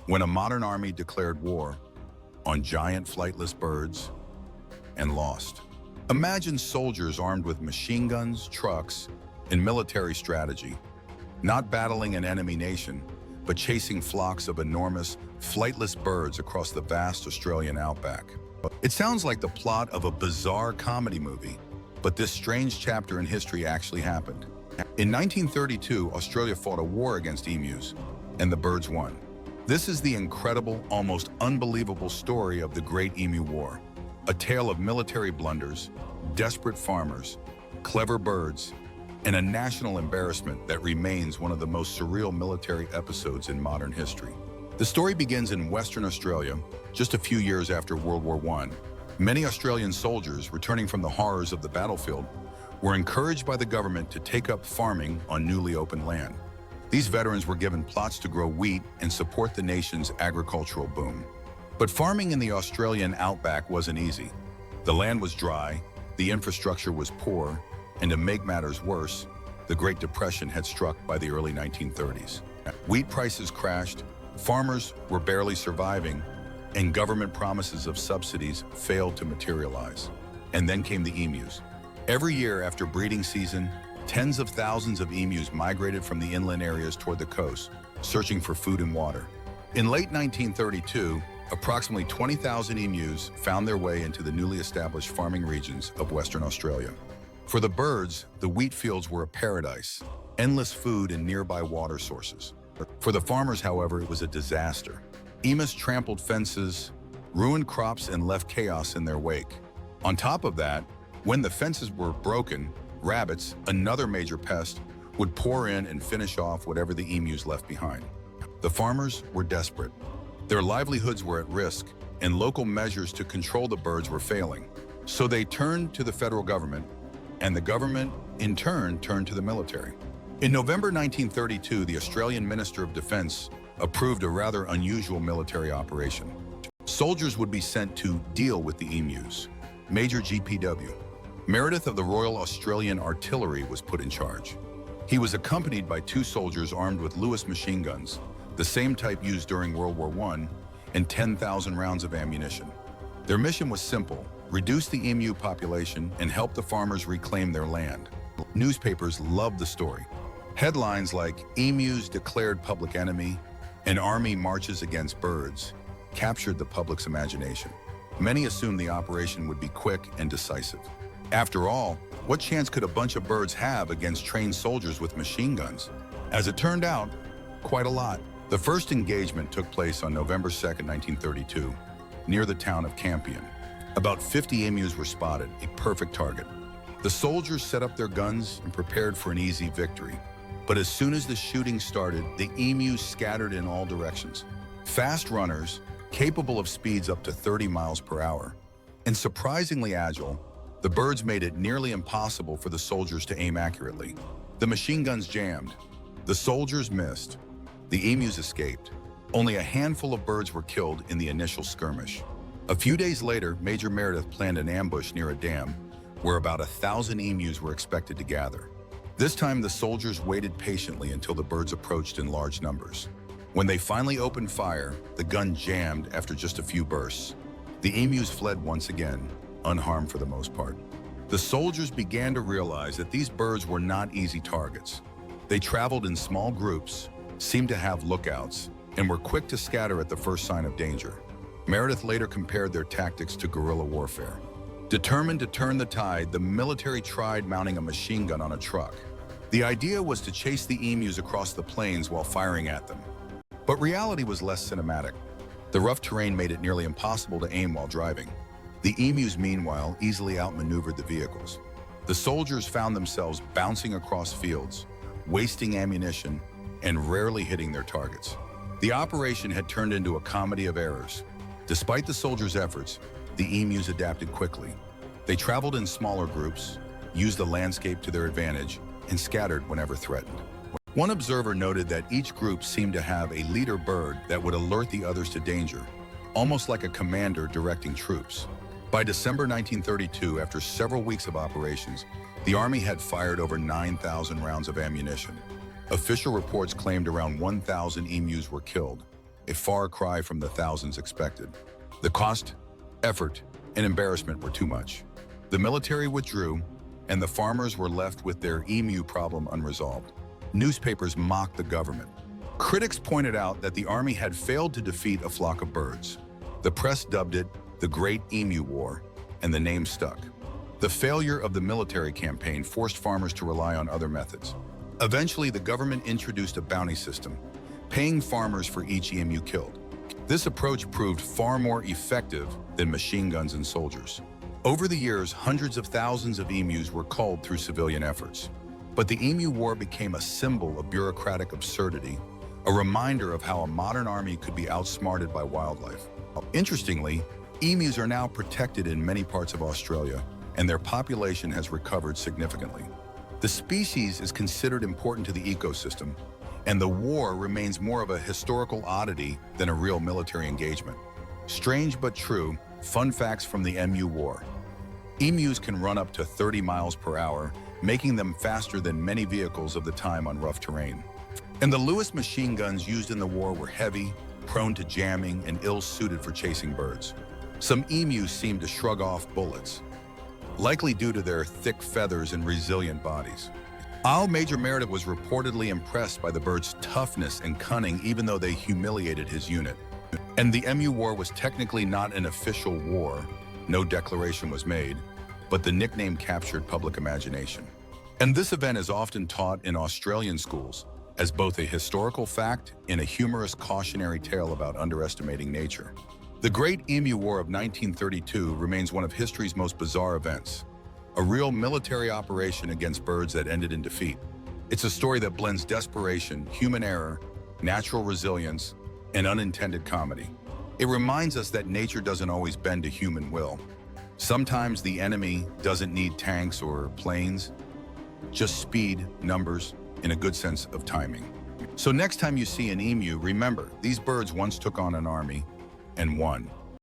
when a modern army declared war on giant flightless birds and lost. Imagine soldiers armed with machine guns, trucks, and military strategy, not battling an enemy nation, but chasing flocks of enormous, flightless birds across the vast Australian outback. It sounds like the plot of a bizarre comedy movie, but this strange chapter in history actually happened. In 1932, Australia fought a war against emus, and the birds won. This is the incredible, almost unbelievable story of the Great Emu War, a tale of military blunders, desperate farmers, clever birds, and a national embarrassment that remains one of the most surreal military episodes in modern history. The story begins in Western Australia, just a few years after World War I. Many Australian soldiers, returning from the horrors of the battlefield, were encouraged by the government to take up farming on newly opened land. These veterans were given plots to grow wheat and support the nation's agricultural boom. But farming in the Australian outback wasn't easy. The land was dry, the infrastructure was poor, and to make matters worse, the Great Depression had struck by the early 1930s. Wheat prices crashed, farmers were barely surviving, and government promises of subsidies failed to materialize. And then came the emus. Every year after breeding season, tens of thousands of emus migrated from the inland areas toward the coast, searching for food and water. In late 1932, approximately 20,000 emus found their way into the newly established farming regions of Western Australia. For the birds, the wheat fields were a paradise, endless food and nearby water sources. For the farmers, however, it was a disaster. Emus trampled fences, ruined crops, and left chaos in their wake. On top of that, when the fences were broken, rabbits, another major pest, would pour in and finish off whatever the emus left behind. The farmers were desperate. Their livelihoods were at risk, and local measures to control the birds were failing. So they turned to the federal government, and the government, in turn, turned to the military. In November 1932, the Australian Minister of Defence approved a rather unusual military operation. Soldiers would be sent to deal with the emus. Major GPW Meredith of the Royal Australian Artillery was put in charge. He was accompanied by 2 soldiers armed with Lewis machine guns, the same type used during World War I, and 10,000 rounds of ammunition. Their mission was simple: reduce the emu population and help the farmers reclaim their land. Newspapers loved the story. Headlines like "Emus Declared Public Enemy" and "Army Marches Against Birds" captured the public's imagination. Many assumed the operation would be quick and decisive. After all, what chance could a bunch of birds have against trained soldiers with machine guns? As it turned out, quite a lot. The first engagement took place on November 2nd, 1932, near the town of Campion. About 50 emus were spotted, a perfect target. The soldiers set up their guns and prepared for an easy victory. But as soon as the shooting started, the emus scattered in all directions. Fast runners, capable of speeds up to 30 miles per hour, and surprisingly agile, the birds made it nearly impossible for the soldiers to aim accurately. The machine guns jammed. The soldiers missed. The emus escaped. Only a handful of birds were killed in the initial skirmish. A few days later, Major Meredith planned an ambush near a dam where about 1,000 emus were expected to gather. This time, the soldiers waited patiently until the birds approached in large numbers. When they finally opened fire, the gun jammed after just a few bursts. The emus fled once again, unharmed for the most part. The soldiers began to realize that these birds were not easy targets. They traveled in small groups, seemed to have lookouts, and were quick to scatter at the first sign of danger. Meredith later compared their tactics to guerrilla warfare. Determined to turn the tide, the military tried mounting a machine gun on a truck. The idea was to chase the emus across the plains while firing at them. But reality was less cinematic. The rough terrain made it nearly impossible to aim while driving. The emus, meanwhile, easily outmaneuvered the vehicles. The soldiers found themselves bouncing across fields, wasting ammunition, and rarely hitting their targets. The operation had turned into a comedy of errors. Despite the soldiers' efforts, the emus adapted quickly. They traveled in smaller groups, used the landscape to their advantage, and scattered whenever threatened. One observer noted that each group seemed to have a leader bird that would alert the others to danger, almost like a commander directing troops. By December 1932, after several weeks of operations, the Army had fired over 9,000 rounds of ammunition. Official reports claimed around 1,000 emus were killed, a far cry from the thousands expected. The cost, effort, and embarrassment were too much. The military withdrew, and the farmers were left with their emu problem unresolved. Newspapers mocked the government. Critics pointed out that the army had failed to defeat a flock of birds. The press dubbed it the Great Emu War, and the name stuck. The failure of the military campaign forced farmers to rely on other methods. Eventually, the government introduced a bounty system, paying farmers for each emu killed. This approach proved far more effective than machine guns and soldiers. Over the years, hundreds of thousands of emus were culled through civilian efforts. But the Emu War became a symbol of bureaucratic absurdity, a reminder of how a modern army could be outsmarted by wildlife. Interestingly, emus are now protected in many parts of Australia, and their population has recovered significantly. The species is considered important to the ecosystem, and the war remains more of a historical oddity than a real military engagement. Strange but true, fun facts from the Emu War. Emus can run up to 30 miles per hour, making them faster than many vehicles of the time on rough terrain. And the Lewis machine guns used in the war were heavy, prone to jamming, and ill-suited for chasing birds. Some emus seem to shrug off bullets, likely due to their thick feathers and resilient bodies. Major Meredith was reportedly impressed by the bird's toughness and cunning, even though they humiliated his unit. And the Emu War was technically not an official war, no declaration was made, but the nickname captured public imagination. And this event is often taught in Australian schools as both a historical fact and a humorous cautionary tale about underestimating nature. The Great Emu War of 1932 remains one of history's most bizarre events, a real military operation against birds that ended in defeat. It's a story that blends desperation, human error, natural resilience, and unintended comedy. It reminds us that nature doesn't always bend to human will. Sometimes the enemy doesn't need tanks or planes, just speed, numbers, and a good sense of timing. So next time you see an emu, remember, these birds once took on an army and won.